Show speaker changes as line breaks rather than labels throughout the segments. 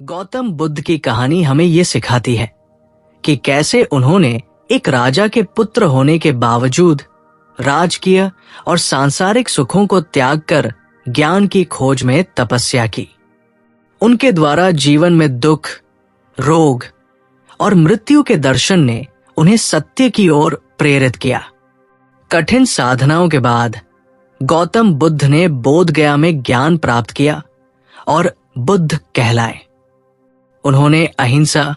गौतम बुद्ध की कहानी हमें ये सिखाती है कि कैसे उन्होंने एक राजा के पुत्र होने के बावजूद राजकीय और सांसारिक सुखों को त्याग कर ज्ञान की खोज में तपस्या की। उनके द्वारा जीवन में दुख, रोग और मृत्यु के दर्शन ने उन्हें सत्य की ओर प्रेरित किया। कठिन साधनाओं के बाद गौतम बुद्ध ने बोधगया में ज्ञान प्राप्त किया और बुद्ध कहलाए। उन्होंने अहिंसा,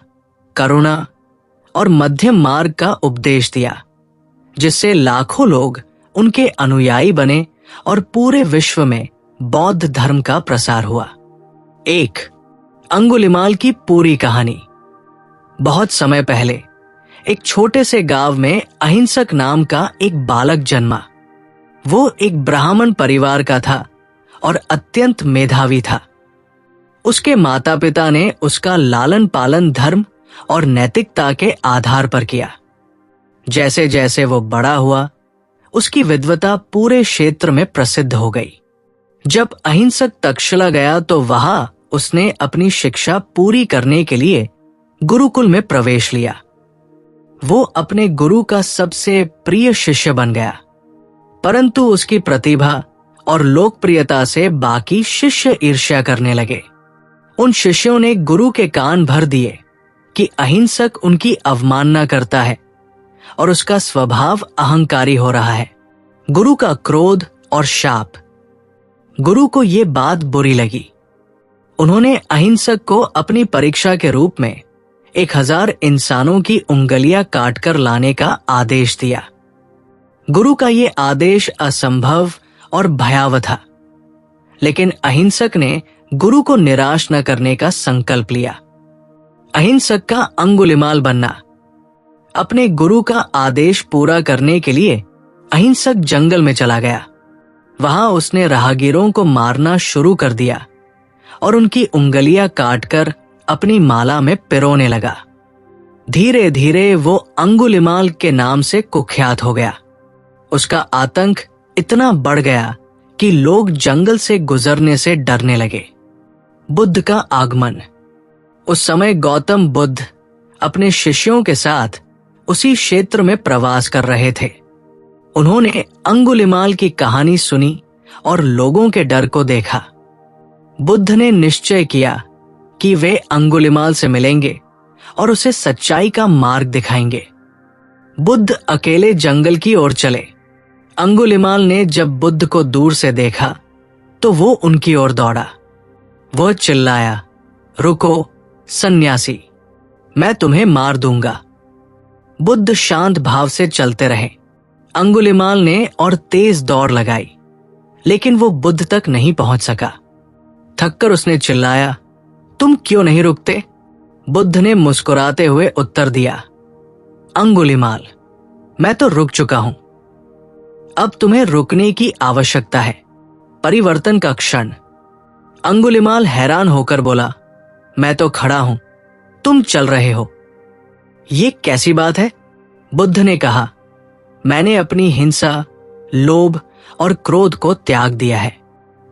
करुणा और मध्यम मार्ग का उपदेश दिया, जिससे लाखों लोग उनके अनुयायी बने और पूरे विश्व में बौद्ध धर्म का प्रसार हुआ। एक अंगुलिमाल की पूरी कहानी। बहुत समय पहले एक छोटे से गांव में अहिंसक नाम का एक बालक जन्मा। वो एक ब्राह्मण परिवार का था और अत्यंत मेधावी था। उसके माता पिता ने उसका लालन पालन धर्म और नैतिकता के आधार पर किया। जैसे जैसे वो बड़ा हुआ, उसकी विद्वता पूरे क्षेत्र में प्रसिद्ध हो गई। जब अहिंसक तक्षशिला गया तो वहां उसने अपनी शिक्षा पूरी करने के लिए गुरुकुल में प्रवेश लिया। वो अपने गुरु का सबसे प्रिय शिष्य बन गया, परंतु उसकी प्रतिभा और लोकप्रियता से बाकी शिष्य ईर्ष्या करने लगे। उन शिष्यों ने गुरु के कान भर दिए कि अहिंसक उनकी अवमानना करता है और उसका स्वभाव अहंकारी हो रहा है। गुरु का क्रोध और शाप। गुरु को ये बात बुरी लगी। उन्होंने अहिंसक को अपनी परीक्षा के रूप में 1000 इंसानों की उंगलियां काटकर लाने का आदेश दिया। गुरु का ये आदेश असंभव और भयावह था, लेकिन अहिंसक ने गुरु को निराश न करने का संकल्प लिया। अहिंसक का अंगुलिमाल बनना। अपने गुरु का आदेश पूरा करने के लिए अहिंसक जंगल में चला गया। वहां उसने राहगीरों को मारना शुरू कर दिया और उनकी उंगलियां काटकर अपनी माला में पिरोने लगा। धीरे धीरे वो अंगुलिमाल के नाम से कुख्यात हो गया। उसका आतंक इतना बढ़ गया कि लोग जंगल से गुजरने से डरने लगे। बुद्ध का आगमन। उस समय गौतम बुद्ध अपने शिष्यों के साथ उसी क्षेत्र में प्रवास कर रहे थे। उन्होंने अंगुलिमाल की कहानी सुनी और लोगों के डर को देखा। बुद्ध ने निश्चय किया कि वे अंगुलिमाल से मिलेंगे और उसे सच्चाई का मार्ग दिखाएंगे। बुद्ध अकेले जंगल की ओर चले। अंगुलिमाल ने जब बुद्ध को दूर से देखा तो वो उनकी ओर दौड़ा। वह चिल्लाया, रुको सन्यासी, मैं तुम्हें मार दूंगा। बुद्ध शांत भाव से चलते रहे। अंगुलिमाल ने और तेज दौड़ लगाई, लेकिन वो बुद्ध तक नहीं पहुंच सका। थककर उसने चिल्लाया, तुम क्यों नहीं रुकते? बुद्ध ने मुस्कुराते हुए उत्तर दिया, अंगुलिमाल, मैं तो रुक चुका हूं। अब तुम्हें रुकने की आवश्यकता है। परिवर्तन का क्षण। अंगुलिमाल हैरान होकर बोला, मैं तो खड़ा हूं, तुम चल रहे हो। ये कैसी बात है? बुद्ध ने कहा, मैंने अपनी हिंसा, लोभ और क्रोध को त्याग दिया है।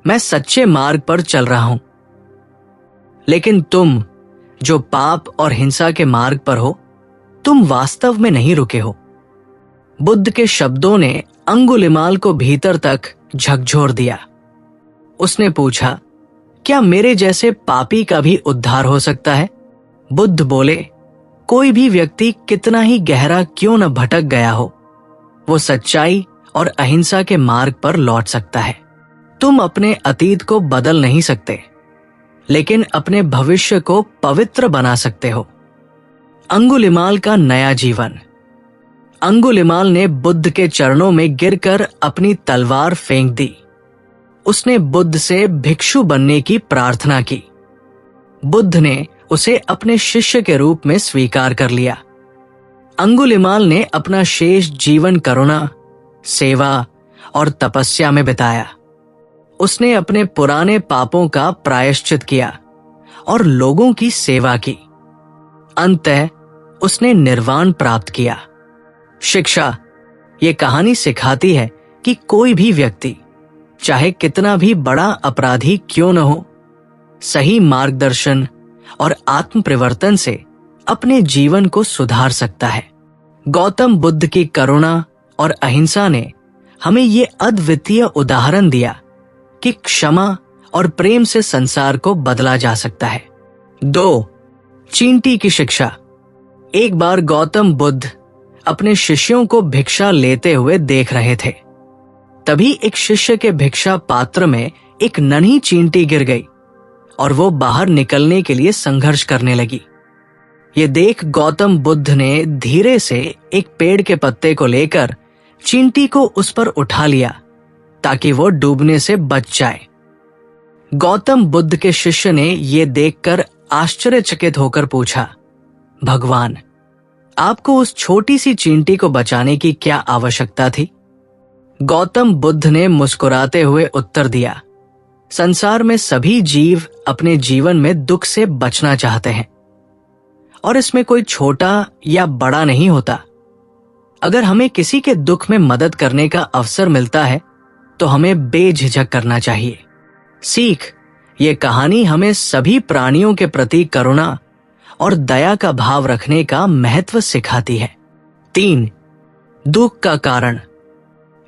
मैं सच्चे मार्ग पर चल रहा हूं। लेकिन तुम जो पाप और हिंसा के मार्ग पर हो, तुम वास्तव में नहीं रुके हो। बुद्ध के शब्दों ने अंगुलिमाल को भीतर तक झकझोर दिया। उसने पूछा, क्या मेरे जैसे पापी का भी उद्धार हो सकता है? बुद्ध बोले, कोई भी व्यक्ति कितना ही गहरा क्यों न भटक गया हो, वो सच्चाई और अहिंसा के मार्ग पर लौट सकता है। तुम अपने अतीत को बदल नहीं सकते, लेकिन अपने भविष्य को पवित्र बना सकते हो। अंगुलिमाल का नया जीवन। अंगुलिमाल ने बुद्ध के चरणों में गिरकर अपनी तलवार फेंक दी। उसने बुद्ध से भिक्षु बनने की प्रार्थना की। बुद्ध ने उसे अपने शिष्य के रूप में स्वीकार कर लिया। अंगुलिमाल ने अपना शेष जीवन करुणा, सेवा और तपस्या में बिताया। उसने अपने पुराने पापों का प्रायश्चित किया और लोगों की सेवा की। अंततः उसने निर्वाण प्राप्त किया। शिक्षा। ये कहानी सिखाती है कि कोई भी व्यक्ति, चाहे कितना भी बड़ा अपराधी क्यों न हो, सही मार्गदर्शन और आत्म परिवर्तन से अपने जीवन को सुधार सकता है। गौतम बुद्ध की करुणा और अहिंसा ने हमें ये अद्वितीय उदाहरण दिया कि क्षमा और प्रेम से संसार को बदला जा सकता है। 2. चींटी की शिक्षा। एक बार गौतम बुद्ध अपने शिष्यों को भिक्षा लेते हुए देख रहे थे। तभी एक शिष्य के भिक्षा पात्र में एक नन्ही चींटी गिर गई और वो बाहर निकलने के लिए संघर्ष करने लगी। ये देख गौतम बुद्ध ने धीरे से एक पेड़ के पत्ते को लेकर चींटी को उस पर उठा लिया ताकि वो डूबने से बच जाए। गौतम बुद्ध के शिष्य ने ये देखकर आश्चर्यचकित होकर पूछा, भगवान, आपको उस छोटी सी चींटी को बचाने की क्या आवश्यकता थी? गौतम बुद्ध ने मुस्कुराते हुए उत्तर दिया, संसार में सभी जीव अपने जीवन में दुख से बचना चाहते हैं और इसमें कोई छोटा या बड़ा नहीं होता। अगर हमें किसी के दुख में मदद करने का अवसर मिलता है तो हमें बेझिझक करना चाहिए। सीख, ये कहानी हमें सभी प्राणियों के प्रति करुणा और दया का भाव रखने का महत्व सिखाती है। 3. दुख का कारण।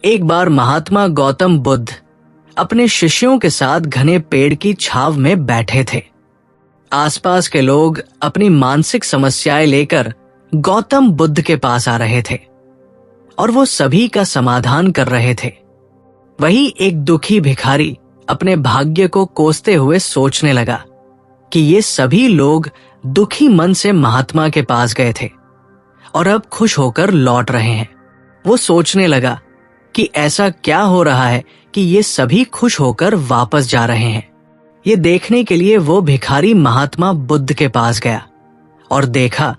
एक बार महात्मा गौतम बुद्ध अपने शिष्यों के साथ घने पेड़ की छाव में बैठे थे। आसपास के लोग अपनी मानसिक समस्याएं लेकर गौतम बुद्ध के पास आ रहे थे और वो सभी का समाधान कर रहे थे। वही एक दुखी भिखारी अपने भाग्य को कोसते हुए सोचने लगा कि ये सभी लोग दुखी मन से महात्मा के पास गए थे और अब खुश होकर लौट रहे हैं। वो सोचने लगा कि ऐसा क्या हो रहा है कि ये सभी खुश होकर वापस जा रहे हैं। ये देखने के लिए वो भिखारी महात्मा बुद्ध के पास गया और देखा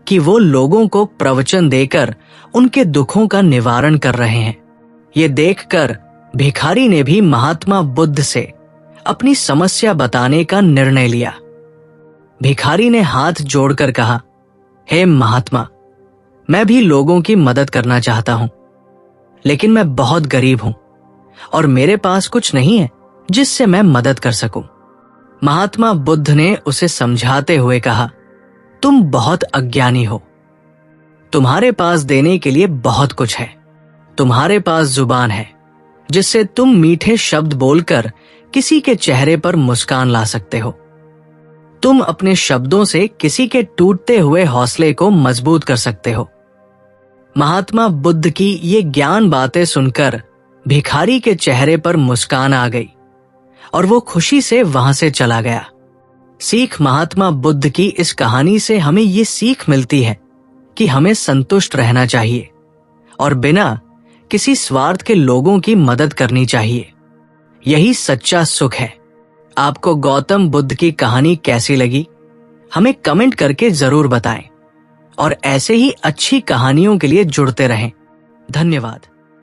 कि वो लोगों को प्रवचन देकर उनके दुखों का निवारण कर रहे हैं। ये देखकर भिखारी ने भी महात्मा बुद्ध से अपनी समस्या बताने का निर्णय लिया। भिखारी ने हाथ जोड़कर कहा, हे महात्मा, मैं भी लोगों की मदद करना चाहता हूं, लेकिन मैं बहुत गरीब हूं और मेरे पास कुछ नहीं है जिससे मैं मदद कर सकूं। महात्मा बुद्ध ने उसे समझाते हुए कहा, तुम बहुत अज्ञानी हो। तुम्हारे पास देने के लिए बहुत कुछ है। तुम्हारे पास जुबान है जिससे तुम मीठे शब्द बोलकर किसी के चेहरे पर मुस्कान ला सकते हो। तुम अपने शब्दों से किसी के टूटते हुए हौसले को मजबूत कर सकते हो। महात्मा बुद्ध की ये ज्ञान बातें सुनकर भिखारी के चेहरे पर मुस्कान आ गई और वो खुशी से वहां से चला गया। सीख, महात्मा बुद्ध की इस कहानी से हमें ये सीख मिलती है कि हमें संतुष्ट रहना चाहिए और बिना किसी स्वार्थ के लोगों की मदद करनी चाहिए। यही सच्चा सुख है। आपको गौतम बुद्ध की कहानी कैसी लगी? हमें कमेंट करके जरूर बताएं और ऐसे ही अच्छी कहानियों के लिए जुड़ते रहें। धन्यवाद।